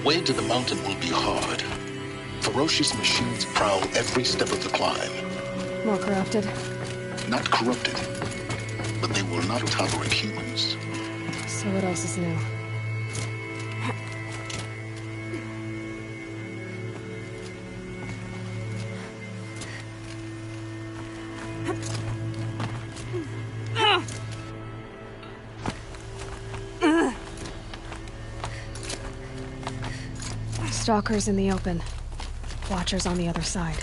way to the mountain will be hard. Ferocious machines prowl every step of the climb. More corrupted? Not corrupted, but they will not tolerate humans. So what else is new? Stalkers in the open. Watchers on the other side.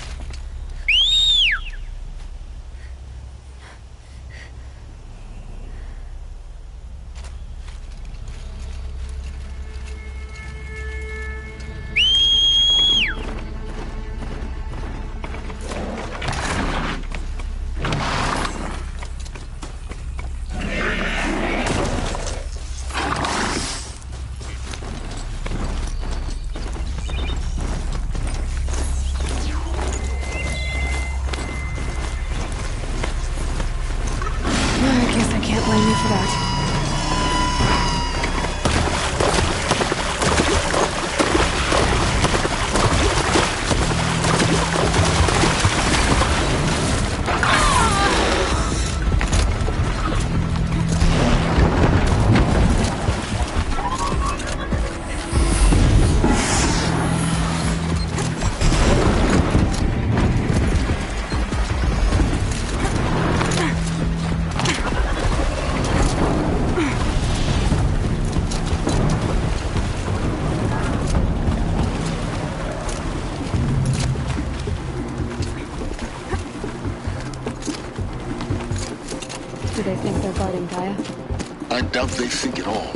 I doubt they think at all.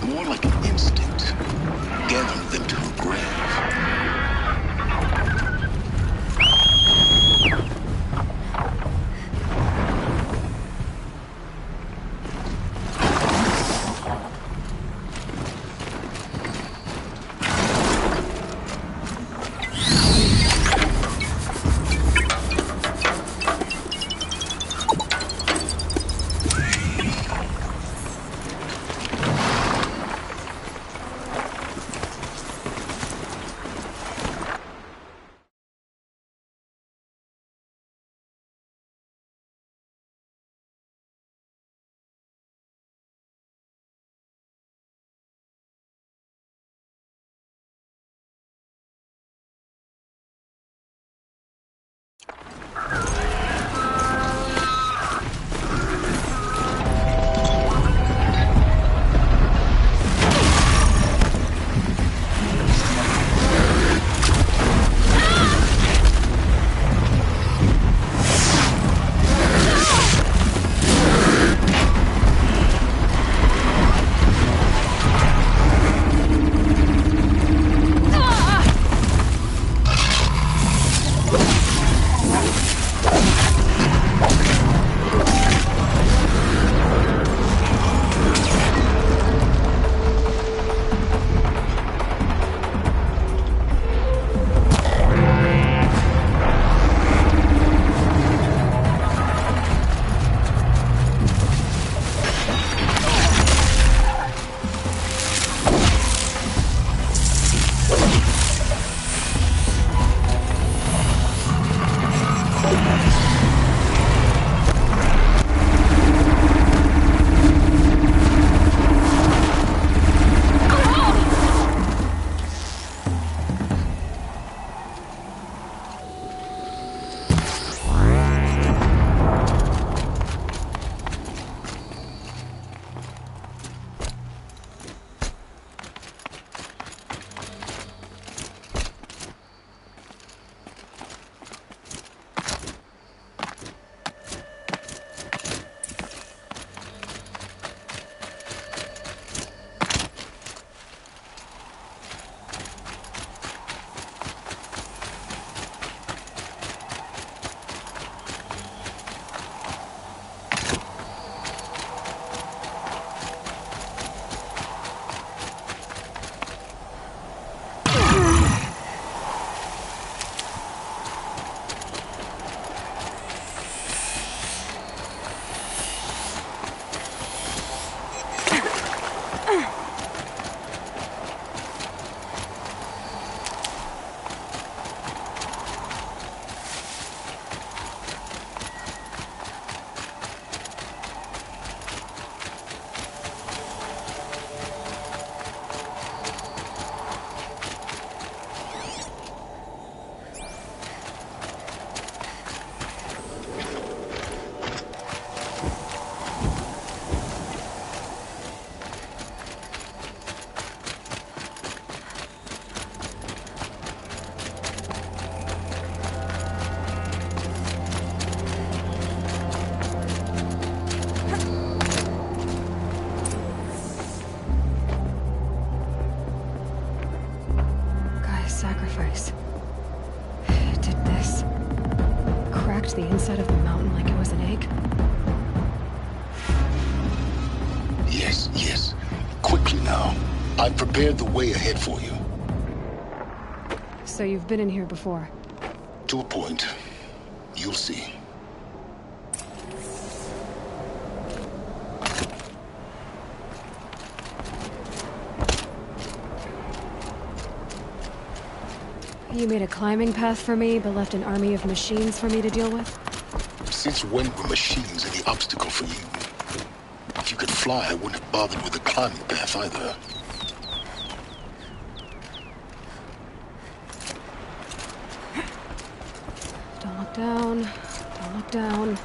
More like an instinct, gathering them to her grave. sacrifice. It did this. Cracked the inside of the mountain like it was an egg. Yes, yes. Quickly now. I've prepared the way ahead for you. So you've been in here before? To a point. You'll see. You made a climbing path for me, but left an army of machines for me to deal with? Since when were machines any obstacle for you? If you could fly, I wouldn't have bothered with the climbing path either. Don't look down. Don't look down.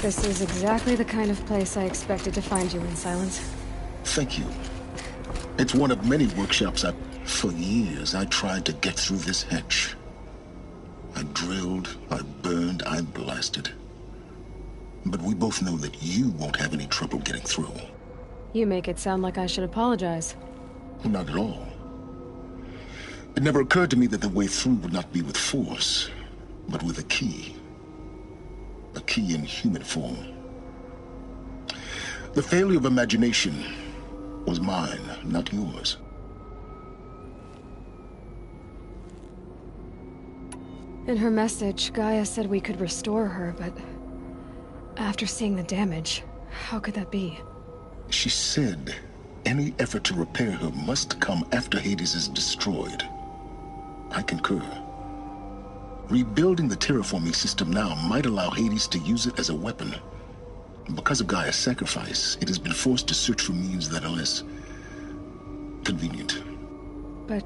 This is exactly the kind of place I expected to find you in, Silence. Thank you. It's one of many workshops For years, I tried to get through this hatch. I drilled, I burned, I blasted. But we both know that you won't have any trouble getting through. You make it sound like I should apologize. Not at all. It never occurred to me that the way through would not be with force, but with a key. A key in human form. The failure of imagination was mine, not yours. In her message, Gaia said we could restore her, but after seeing the damage, how could that be? She said any effort to repair her must come after Hades is destroyed. I concur. Rebuilding the terraforming system now might allow Hades to use it as a weapon. Because of Gaia's sacrifice, it has been forced to search for means that are less convenient. But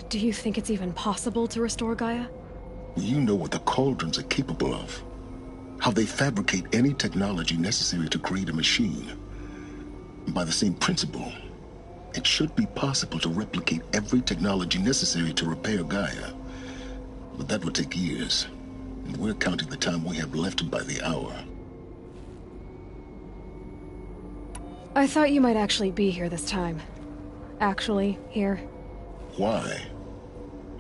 do you think it's even possible to restore Gaia? You know what the Cauldrons are capable of. How they fabricate any technology necessary to create a machine. By the same principle, it should be possible to replicate every technology necessary to repair Gaia. But that would take years, and we're counting the time we have left by the hour. I thought you might actually be here this time. Actually, here. Why?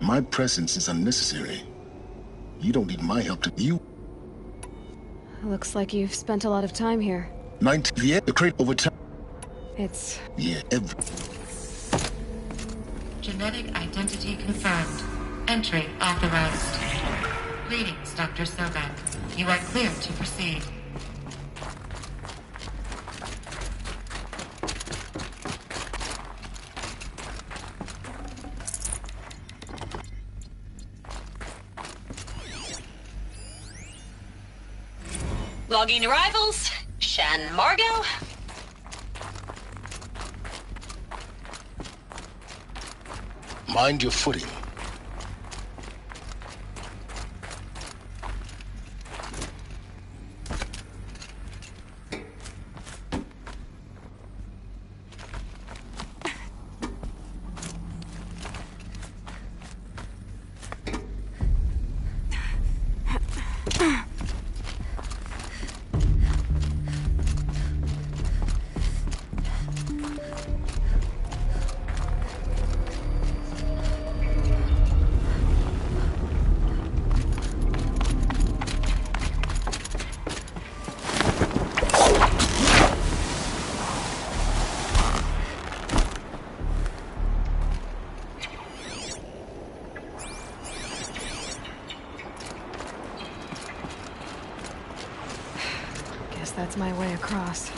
My presence is unnecessary. You don't need my help to... Looks like you've spent a lot of time here. 19th, yeah, the crate over time. It's... Yeah, Genetic identity confirmed. Entry authorized. Greetings, Dr. Sobek. You are clear to proceed. Logging arrivals. Shan Margot. Mind your footing. That's my way across.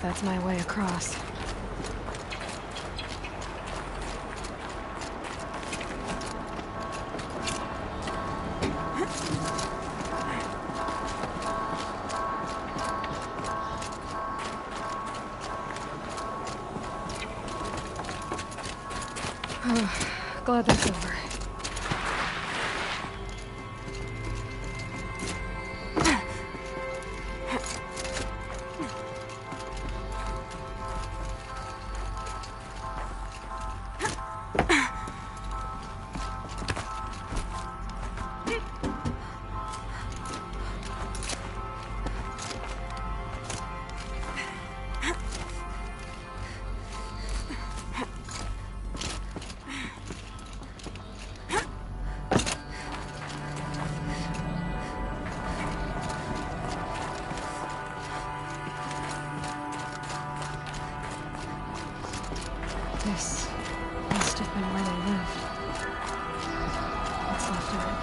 that's my way across. Glad that's over. This must have been where they lived. What's left of it.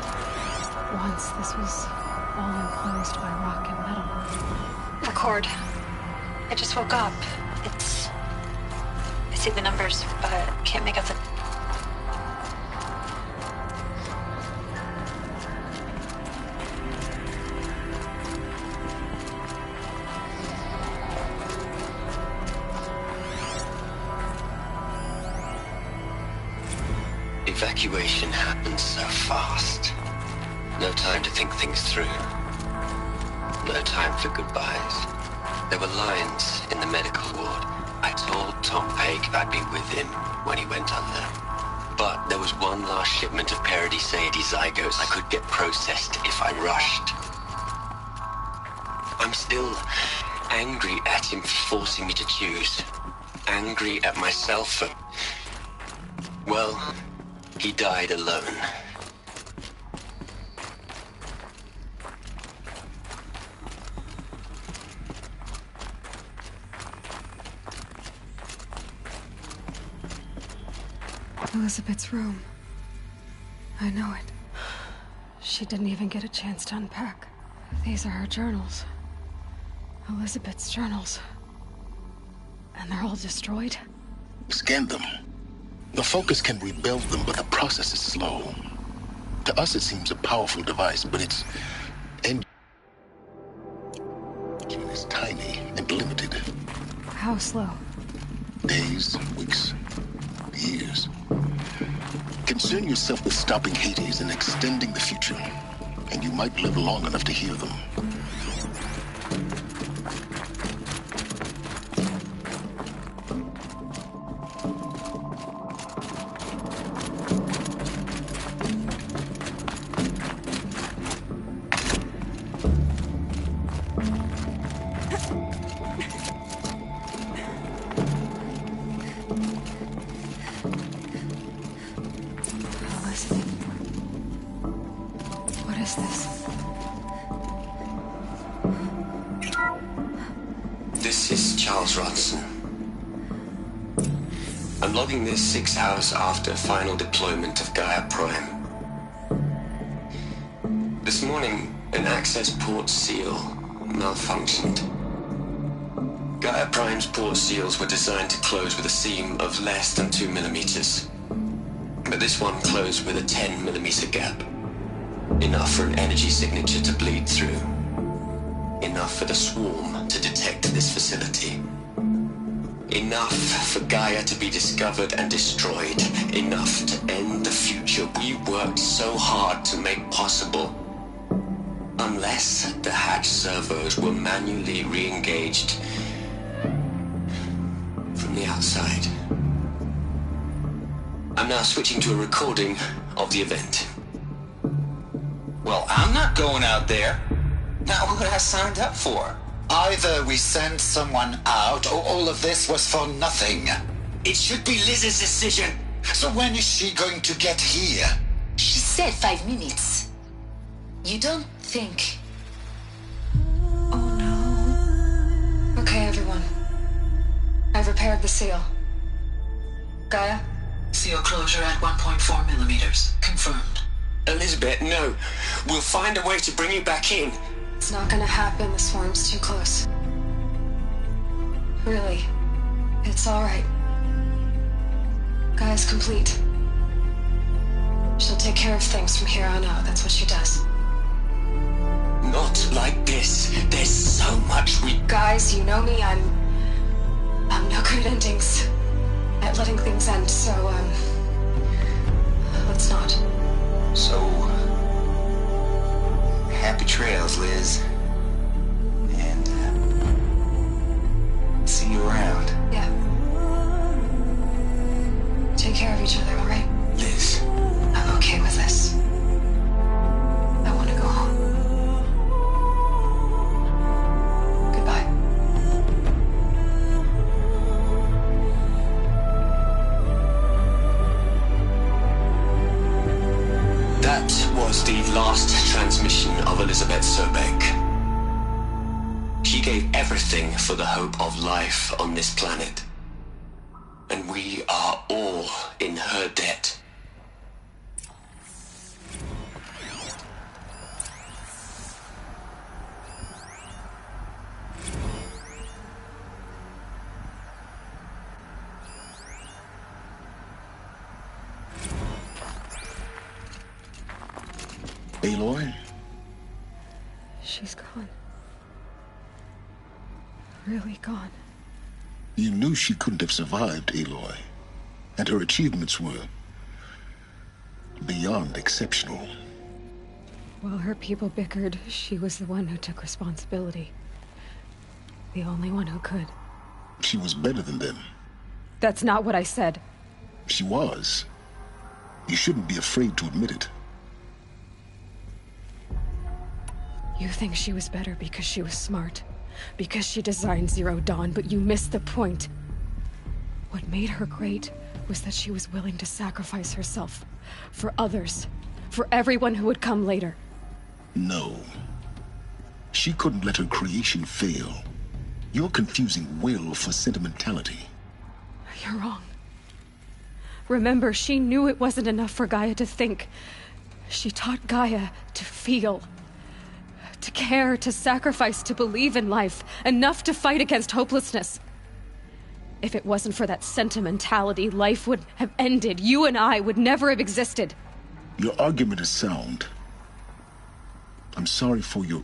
Once this was all enclosed by rock and metal. Record. I just woke up. I see the numbers, but can't make out the... Evacuation happened so fast. No time to think things through. No time for goodbyes. There were lines in the medical ward. I told Tom Pake I'd be with him when he went under. But there was one last shipment of Paradis-Sadie zygotes I could get processed if I rushed. I'm still angry at him for forcing me to choose. Angry at myself for... well... he died alone. Elizabeth's room. I know it. She didn't even get a chance to unpack. These are her journals. Elizabeth's journals. And they're all destroyed? Scan them. The Focus can rebuild them, but the process is slow. To us, it seems a powerful device, but its engine is tiny and limited. How slow? Days, weeks, years. Concern yourself with stopping Hades and extending the future, and you might live long enough to hear them. Logging this 6 hours after final deployment of Gaia Prime. This morning, an access port seal malfunctioned. Gaia Prime's port seals were designed to close with a seam of less than 2 millimeters. But this one closed with a 10 millimeter gap. Enough for an energy signature to bleed through. Enough for the swarm to detect this facility. Enough for Gaia to be discovered and destroyed. Enough to end the future we worked so hard to make possible. Unless the hatch servos were manually re-engaged from the outside. I'm now switching to a recording of the event. Well, I'm not going out there. Not what I signed up for. Either we send someone out, or all of this was for nothing. It should be Liz's decision. So when is she going to get here? She said 5 minutes. You don't think... Oh no. Okay, everyone. I've repaired the seal. Gaia? Seal closure at 1.4 millimeters. Confirmed. Elizabeth, no. We'll find a way to bring you back in. It's not gonna happen. The swarm's too close. Really. It's all right. Gaia's complete. She'll take care of things from here on out. That's what she does. Not like this. There's so much we... Guys, you know me. I'm no good at endings. At letting things end, so, let's not. So, happy trails, Liz. And, see you around. Yeah. Take care of each other, all right? Liz. I'm okay with this. I want to go home. Goodbye. That was the last transmission of Elizabeth Sobek. She gave everything for the hope of life on this planet. And we are all in her debt. Aloy? She's gone. Really gone. You knew she couldn't have survived, Aloy. And her achievements were beyond exceptional. While her people bickered, she was the one who took responsibility. The only one who could. She was better than them. That's not what I said. She was. You shouldn't be afraid to admit it. You think she was better because she was smart. Because she designed Zero Dawn, but you missed the point. What made her great was that she was willing to sacrifice herself. For others. For everyone who would come later. No. She couldn't let her creation fail. You're confusing will for sentimentality. You're wrong. Remember, she knew it wasn't enough for Gaia to think. She taught Gaia to feel. To care, to sacrifice, to believe in life. Enough to fight against hopelessness. If it wasn't for that sentimentality, life would have ended. You and I would never have existed. Your argument is sound. I'm sorry for your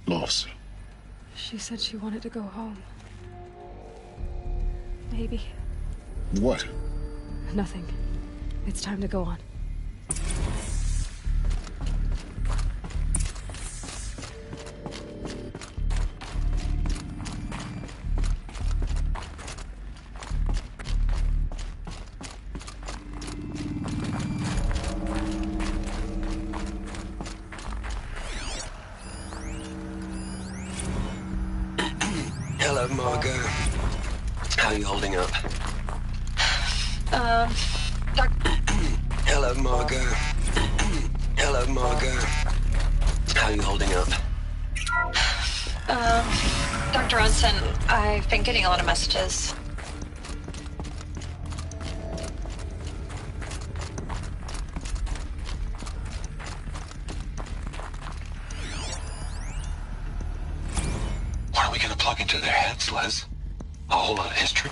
loss. She said she wanted to go home. Maybe. What? Nothing. It's time to go on. Hello, Margot. How are you holding up? Hello, Margot. Hello, Margot. How are you holding up? Dr. Ronson, I've been getting a lot of messages. What are we gonna plug into their heads, Liz? A whole lot of history?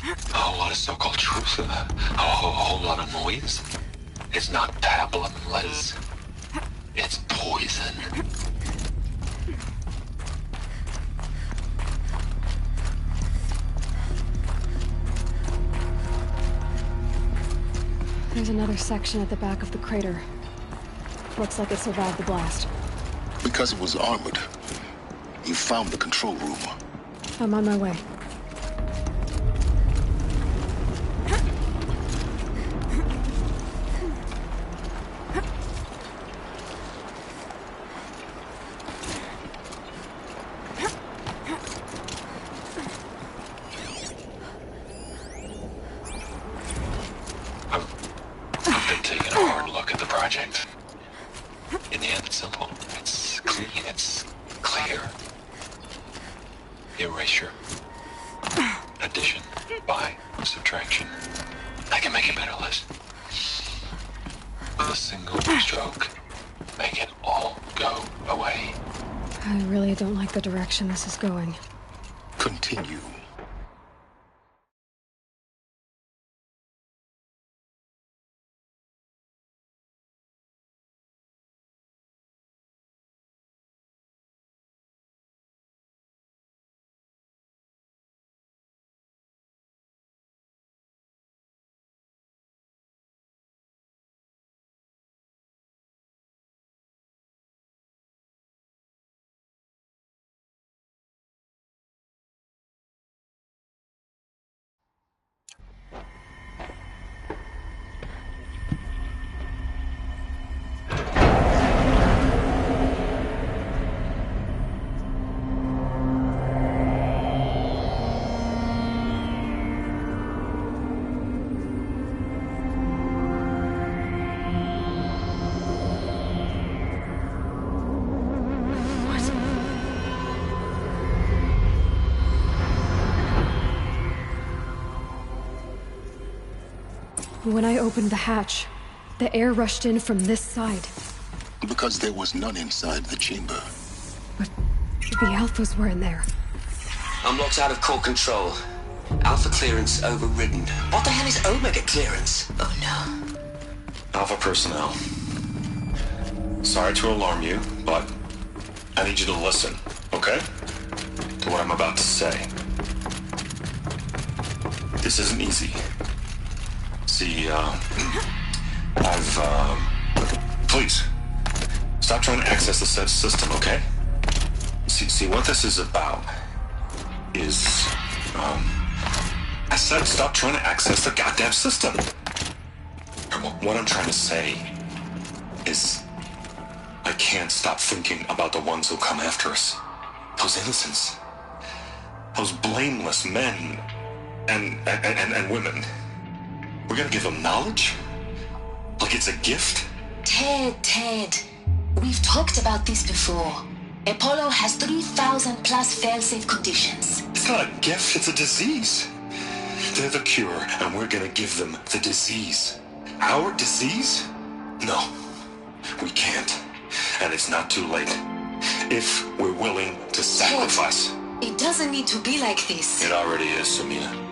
A whole lot of so-called truth? A whole lot of noise? It's not pablum, Liz. It's poison. There's another section at the back of the crater. Looks like it survived the blast. Because it was armored. You found the control room. I'm on my way. I've been taking a hard look at the project. In the end, it's simple. It's clean. It's clear. Erasure. Addition. By. Subtraction. I can make it better, Liz. With a single stroke. Make it all go away. I really don't like the direction this is going. continue. When I opened the hatch, the air rushed in from this side. Because there was none inside the chamber. But the Alphas were in there. I'm locked out of core control. Alpha clearance overridden. What the hell is Omega clearance? Oh no. Alpha personnel. Sorry to alarm you, but I need you to listen, okay? To what I'm about to say. This isn't easy. See, please, stop trying to access the system, okay? See, what this is about is, I said stop trying to access the goddamn system. What I'm trying to say is, I can't stop thinking about the ones who come after us. Those innocents. Those blameless men and women. We're gonna give them knowledge? Like it's a gift? Ted. We've talked about this before. Apollo has 3,000 plus fail-safe conditions. It's not a gift, it's a disease. They're the cure, and we're gonna give them the disease. Our disease? No, we can't. And it's not too late. If we're willing to sacrifice. Ted, it doesn't need to be like this. It already is, Samina.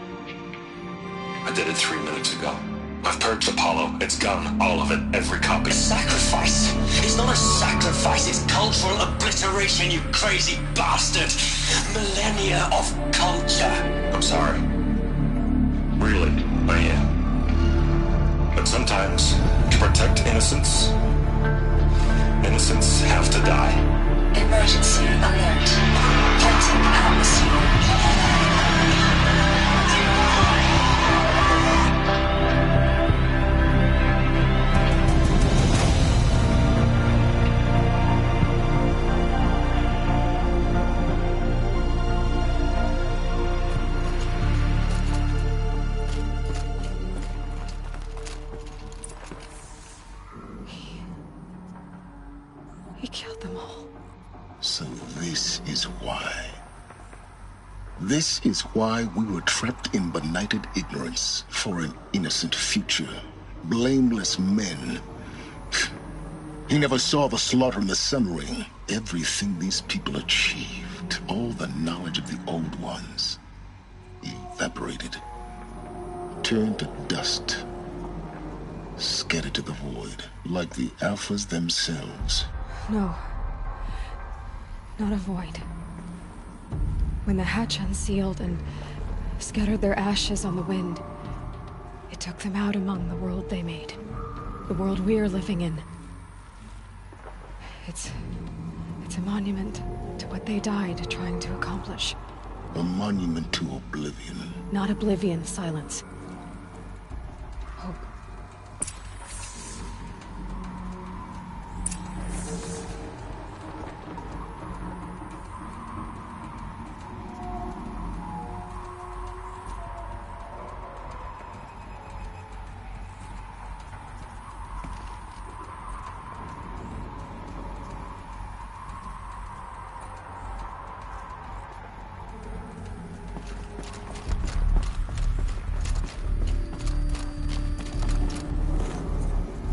I did it 3 minutes ago. I've purged Apollo. It's gone. All of it. Every copy. A sacrifice? It's not a sacrifice. It's cultural obliteration, you crazy bastard. Millennia of culture. I'm sorry. Really, I am. But sometimes, to protect innocents, innocents have to die. Emergency alert. Planting atmosphere. He killed them all. So this is why. This is why we were trapped in benighted ignorance for an innocent future. Blameless men. He never saw the slaughter in the Sun Ring. Everything these people achieved, all the knowledge of the old ones, evaporated, turned to dust, scattered to the void, like the Alphas themselves. No. Not a void. When the hatch unsealed and scattered their ashes on the wind, it took them out among the world they made. The world we're living in. It's a monument to what they died trying to accomplish. A monument to oblivion. Not oblivion, silence. Hope.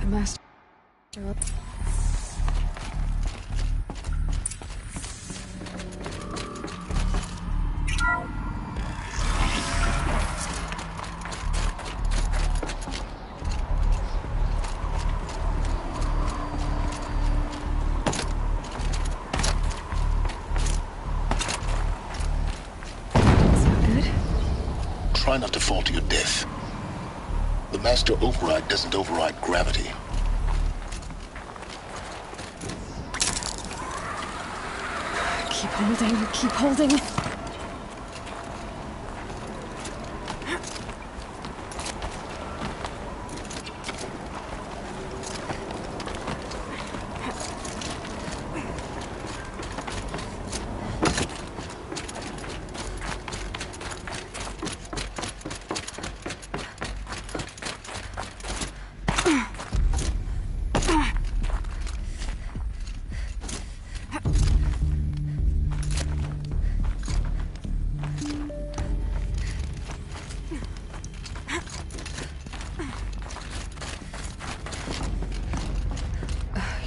Master. Try not to fall to your death. The master override doesn't override gravity. Keep holding, keep holding.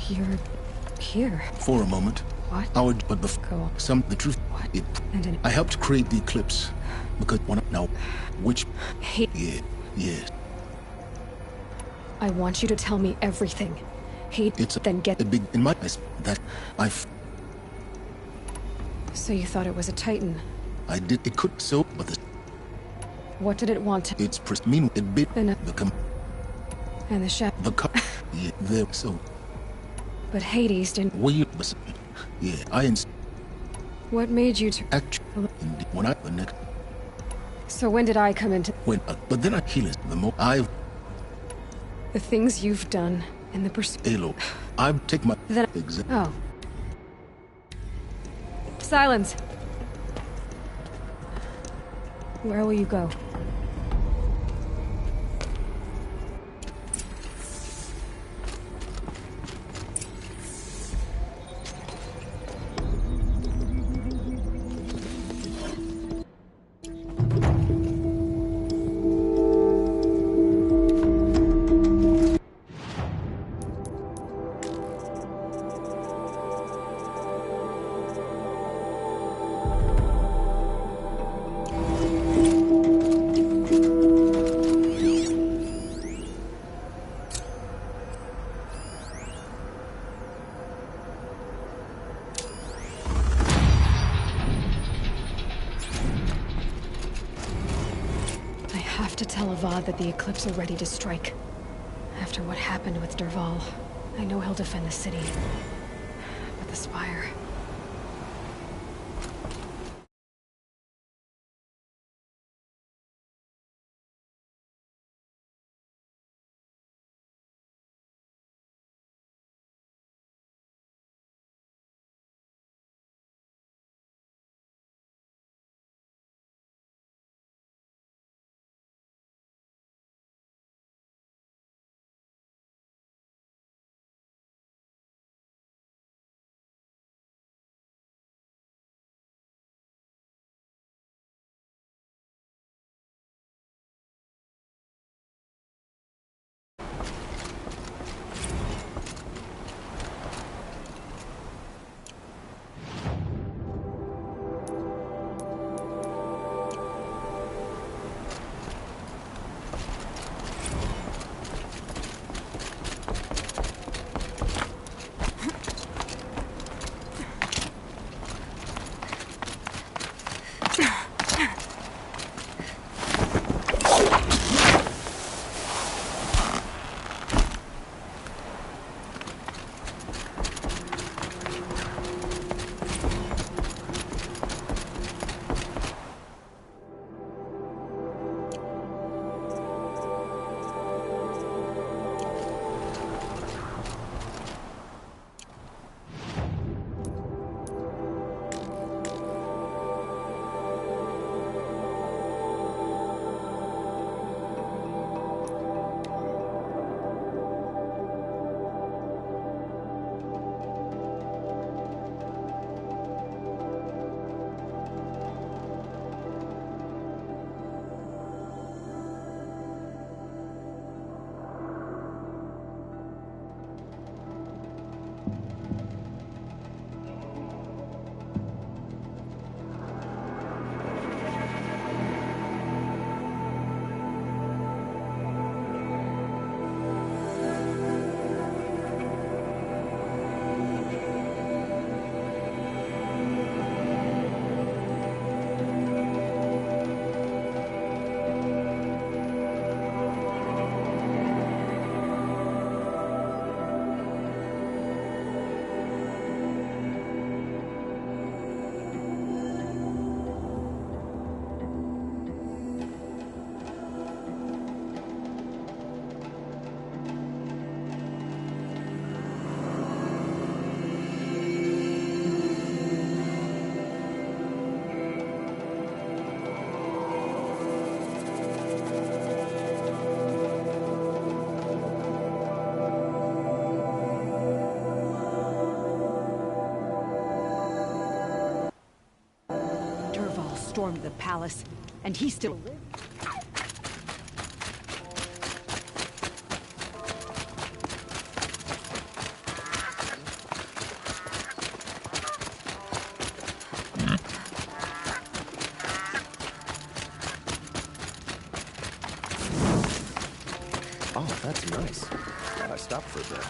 You're here. For a moment. What? But Cool. the truth. What? It. And I helped create the eclipse because now, which? Hey. Yeah. I want you to tell me everything. Then get a big in my eyes that So you thought it was a Titan? I did. It could so, but What did it want? It's mean it bit And the chef. Yeah, there so. But Hades didn't. What made you to actually when I the next. So when did I come into? But then I heal it. The more the things you've done in the pursuit. Halo, I take my. Then. Oh. Silence. Where will you go? To tell Avad that the Eclipse are ready to strike. After what happened with Derval, I know he'll defend the city. But the Spire... stormed the palace, and he still lives. Oh, that's nice. Glad I stopped for a bit.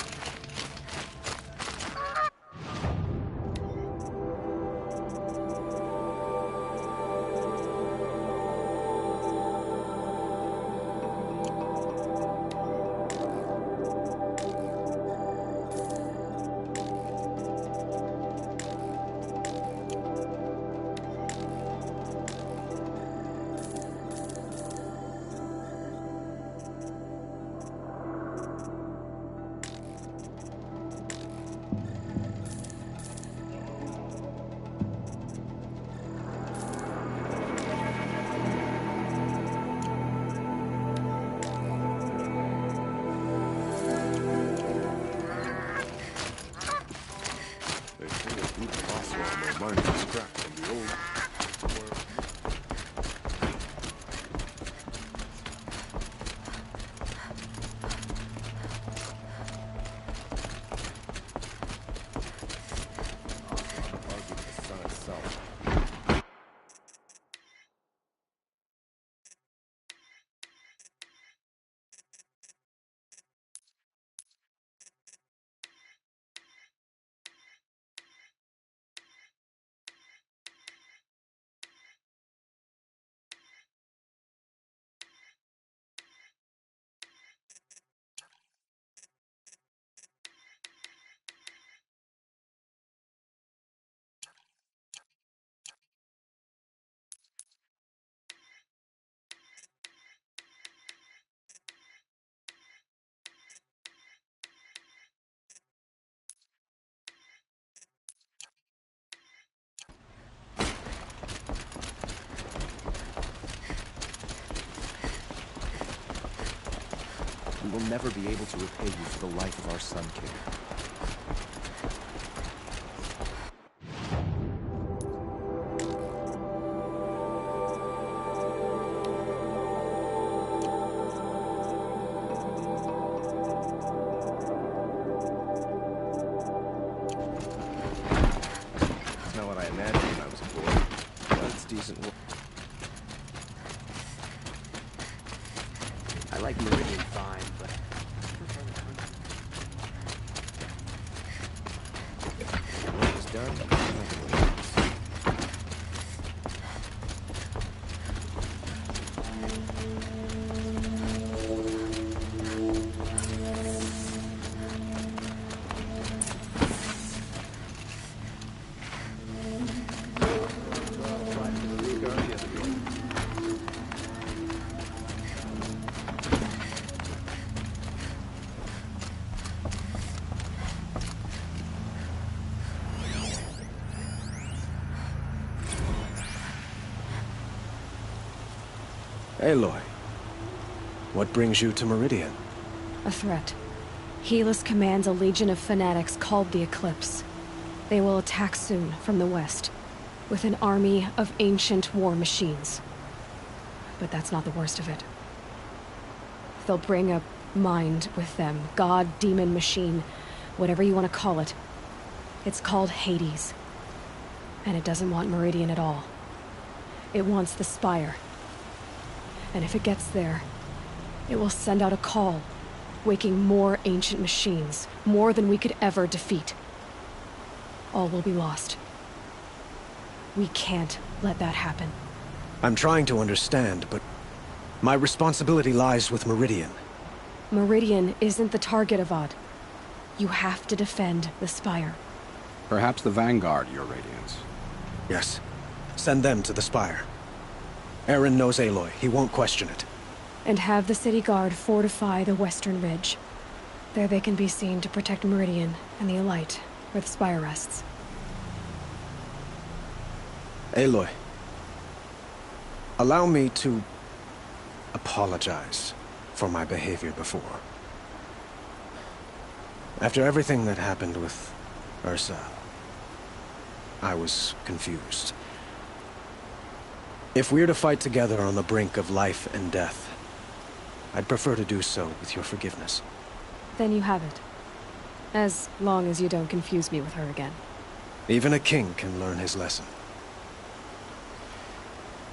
We will never be able to repay you for the life of our son, kid. It's not what I imagined when I was a boy, but it's decent work. I like Meridian fine, but when it was done, nothing was. Aloy, what brings you to Meridian? A threat. Helis commands a legion of fanatics called the Eclipse. They will attack soon from the west, with an army of ancient war machines. But that's not the worst of it. They'll bring a mind with them, god, demon, machine, whatever you want to call it. It's called Hades. And it doesn't want Meridian at all. It wants the Spire. And if it gets there, it will send out a call, waking more ancient machines, more than we could ever defeat. All will be lost. We can't let that happen. I'm trying to understand, but my responsibility lies with Meridian. Meridian isn't the target, Avad. You have to defend the Spire. Perhaps the Vanguard, Your Radiance. Yes. Send them to the Spire. Aaron knows Aloy. He won't question it. And have the city guard fortify the western ridge. There they can be seen to protect Meridian and the Elite, where the Spire rests. Aloy, allow me to apologize for my behavior before. After everything that happened with Ursa, I was confused. If we're to fight together on the brink of life and death, I'd prefer to do so with your forgiveness. Then you have it. As long as you don't confuse me with her again. Even a king can learn his lesson.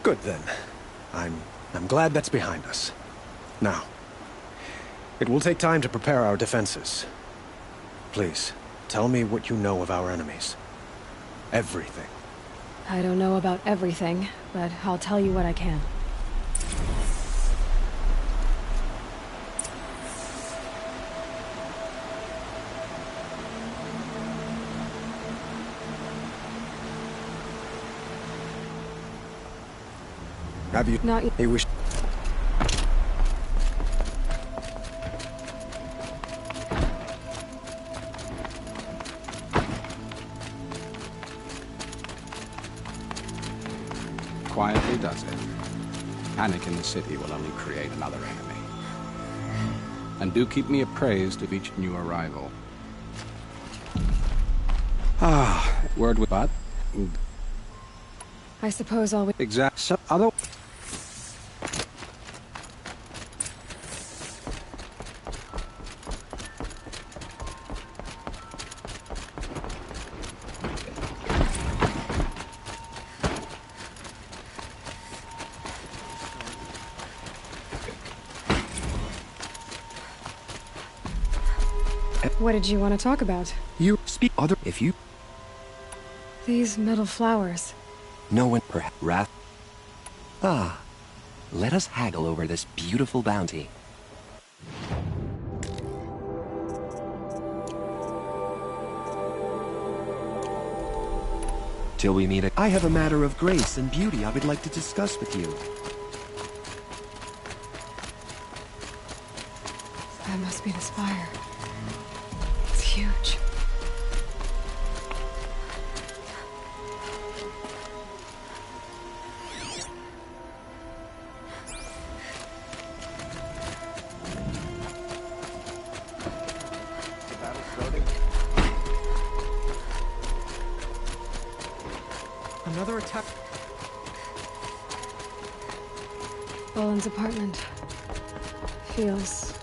Good then. I'm glad that's behind us. Now, it will take time to prepare our defenses. Please, tell me what you know of our enemies. Everything. I don't know about everything, but I'll tell you what I can. Have you... Not yet. Hey, wish... Quietly does it. Panic in the city will only create another enemy. And do keep me appraised of each new arrival. Word with but. I suppose I'll... Exact. So other. What did you want to talk about? You speak other if you... These metal flowers. No one perhaps wrath. Let us haggle over this beautiful bounty. Till we meet. I have a matter of grace and beauty I would like to discuss with you. That must be the spire. It's huge. Another attack. Boland's apartment feels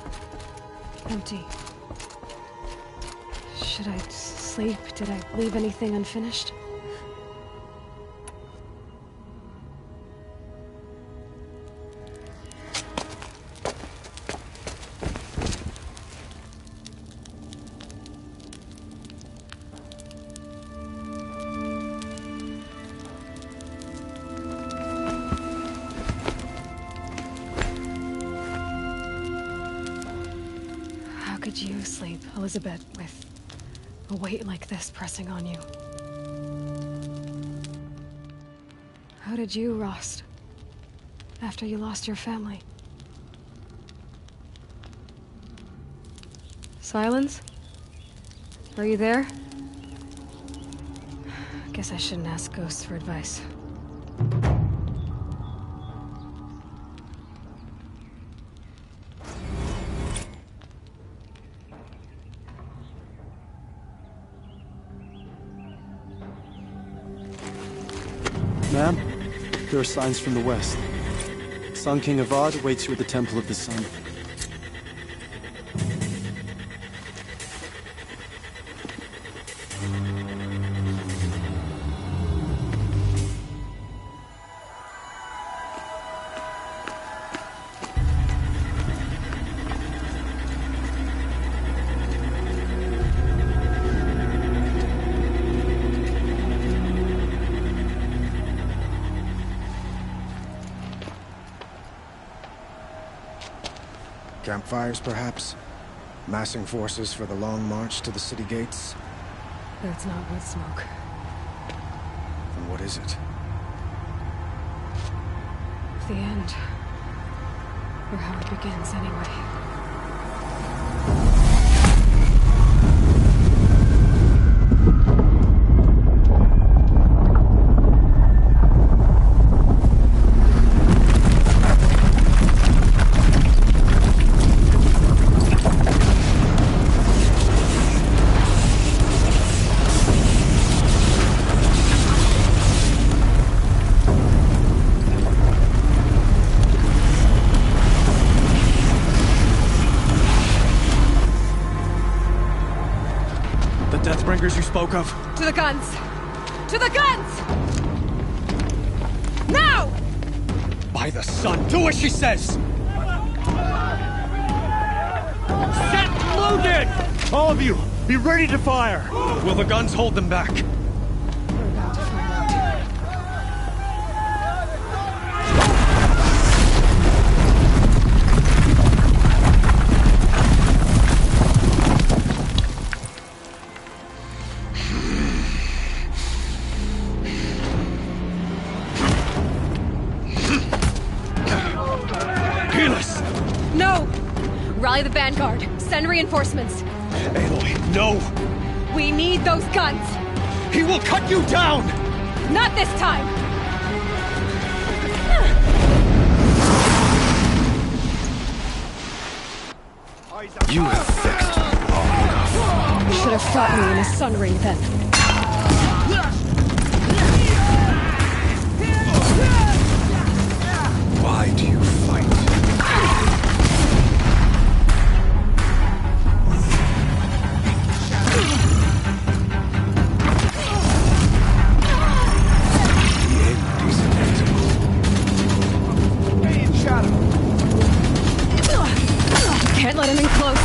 empty. Should I sleep? Did I leave anything unfinished? How could you sleep, Elizabeth, with a weight like this pressing on you? How did you, Rost, after you lost your family? Silence? Are you there? Guess I shouldn't ask ghosts for advice. Ma'am, there are signs from the west. Sun King Avad awaits you at the Temple of the Sun. Campfires, perhaps? Massing forces for the long march to the city gates? That's not wood smoke. Then what is it? The end. Or how it begins, anyway. hangars you spoke of? To the guns! To the guns! Now! By the sun, do as she says! Set loaded! All of you, be ready to fire! Will the guns hold them back? No! Rally the vanguard. Send reinforcements. Aloy, no! We need those guns! He will cut you down! Not this time! You have fixed long enough. You should have fought me in a sun ring then. Why do you fight? Can't let him in close.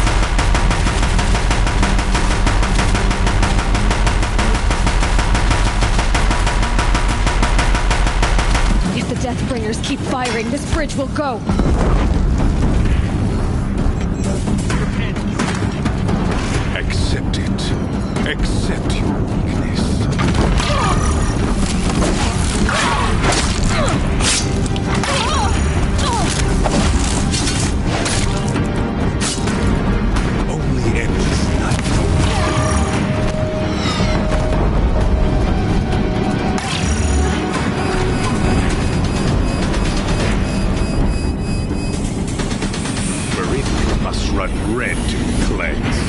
If the Deathbringers keep firing, this bridge will go. Accept it. Accept your weakness. Only endless night. Meridian must run red to be cleansed.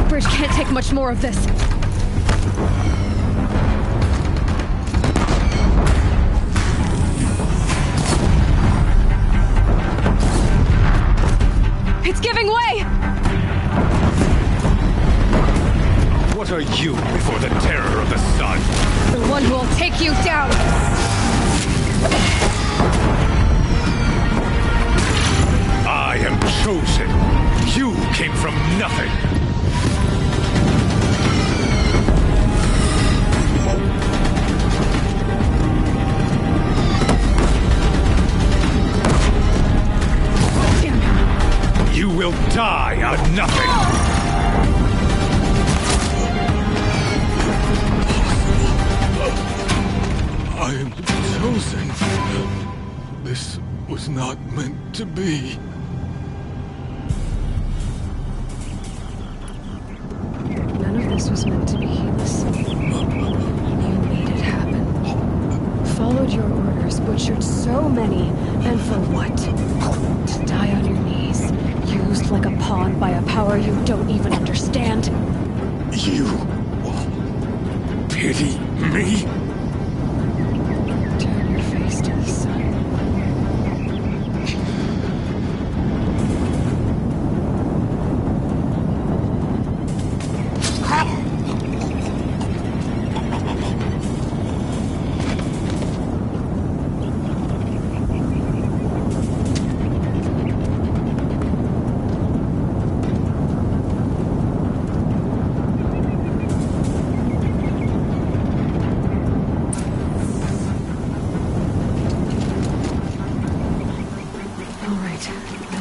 Bridge can't take much more of this. It's giving way! What are you before the terror of the sun? The one who will take you down! I am chosen. You came from nothing. You will die out of nothing. I am chosen. This was not meant to be. None of this was meant to be. Listen. You made it happen. Followed your orders, butchered so many, and for what? To die on your knees, used like a pawn by a power you don't even understand. You pity me? Turn your face to the sun.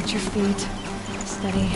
Your feet. Steady.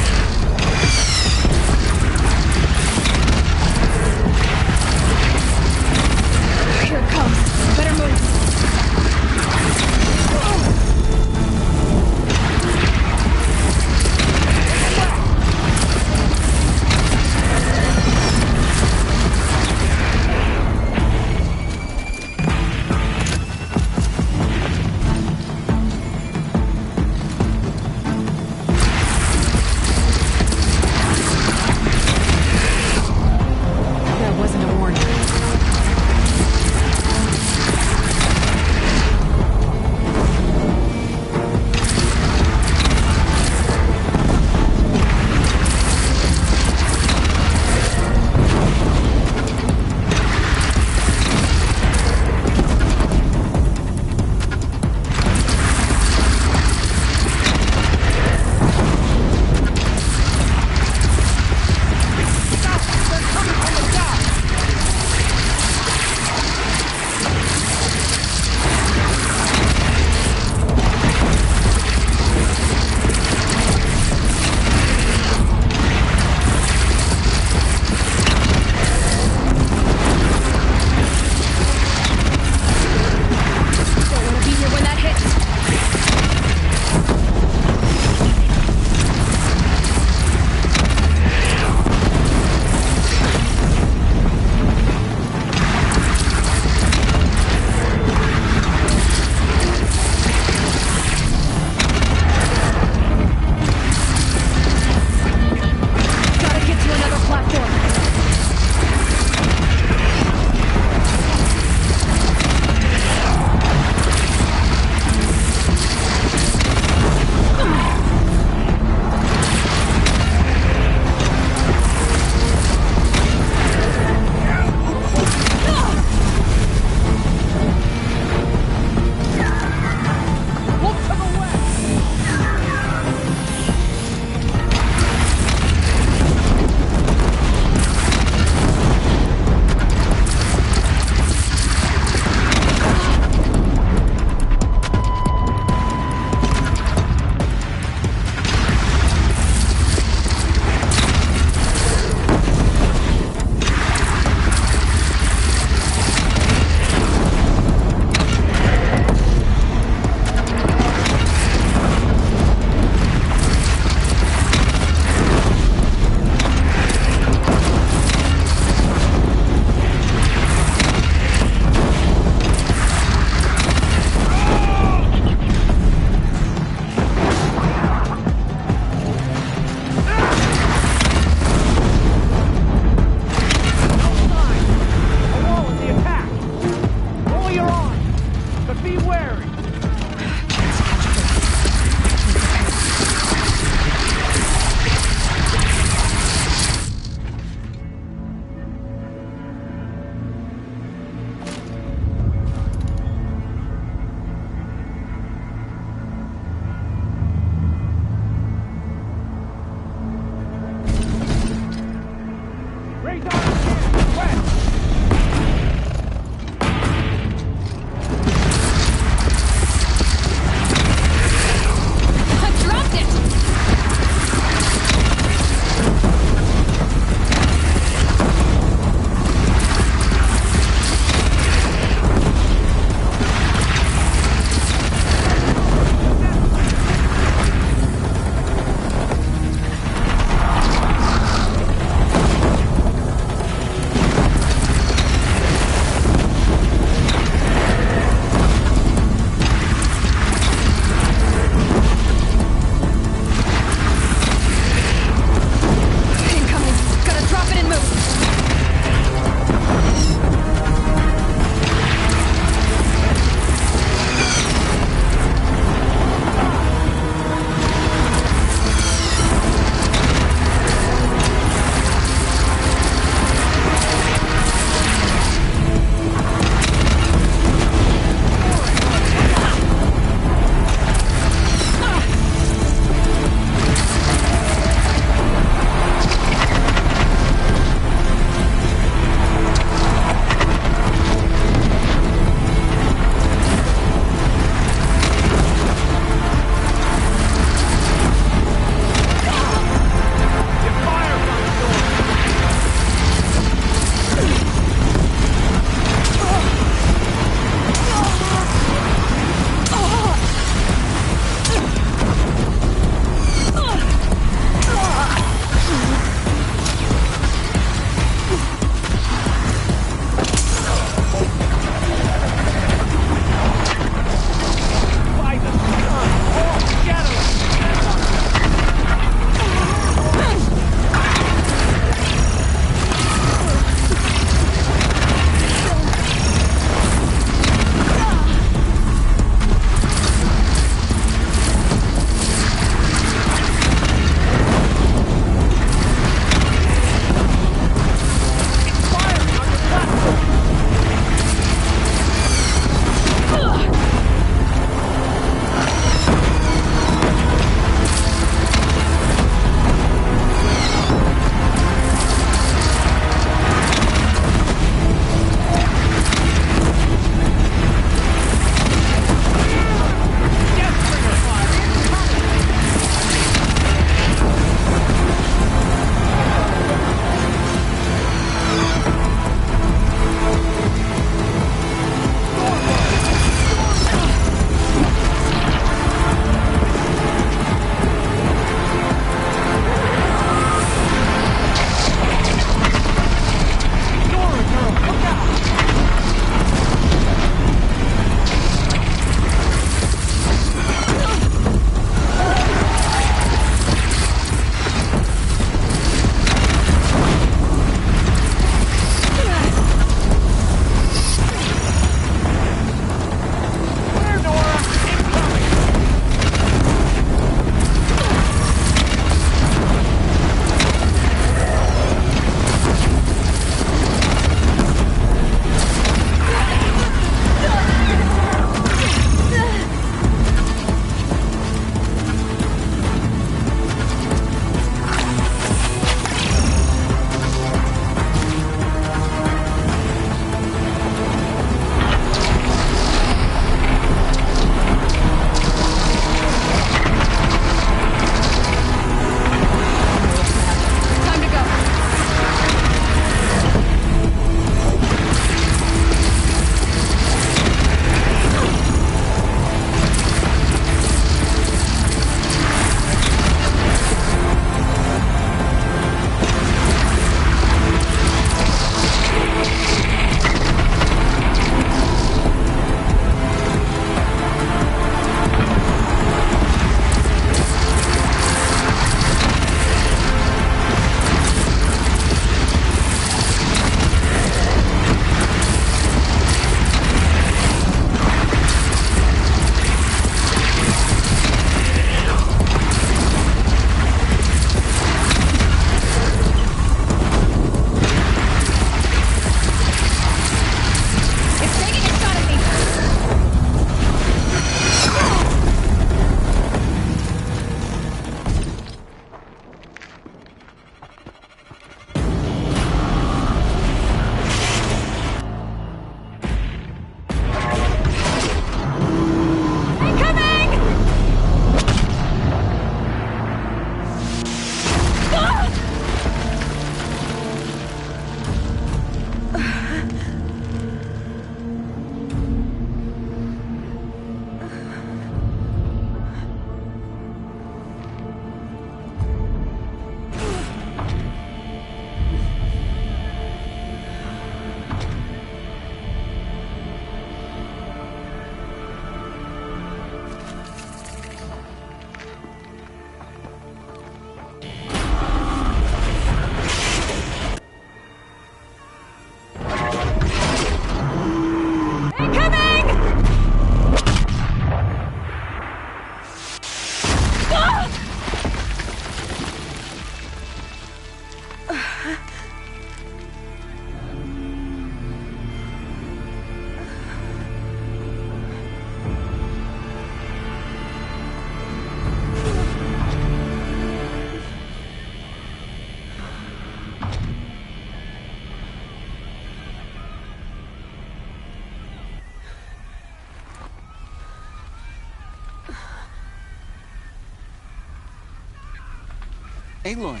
Aloy!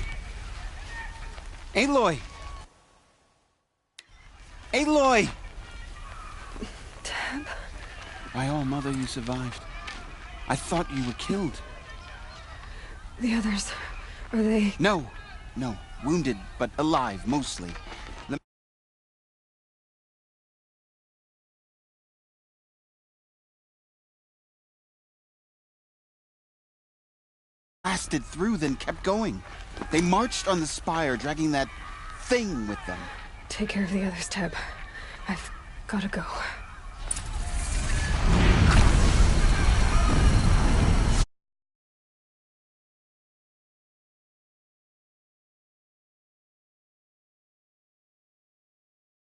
Aloy! Aloy! Tab? My all-mother, you survived. I thought you were killed. The others, are they... No. Wounded, but alive, mostly. Blasted through, then kept going. They marched on the spire, dragging that thing with them. Take care of the others, Tab. I've gotta go.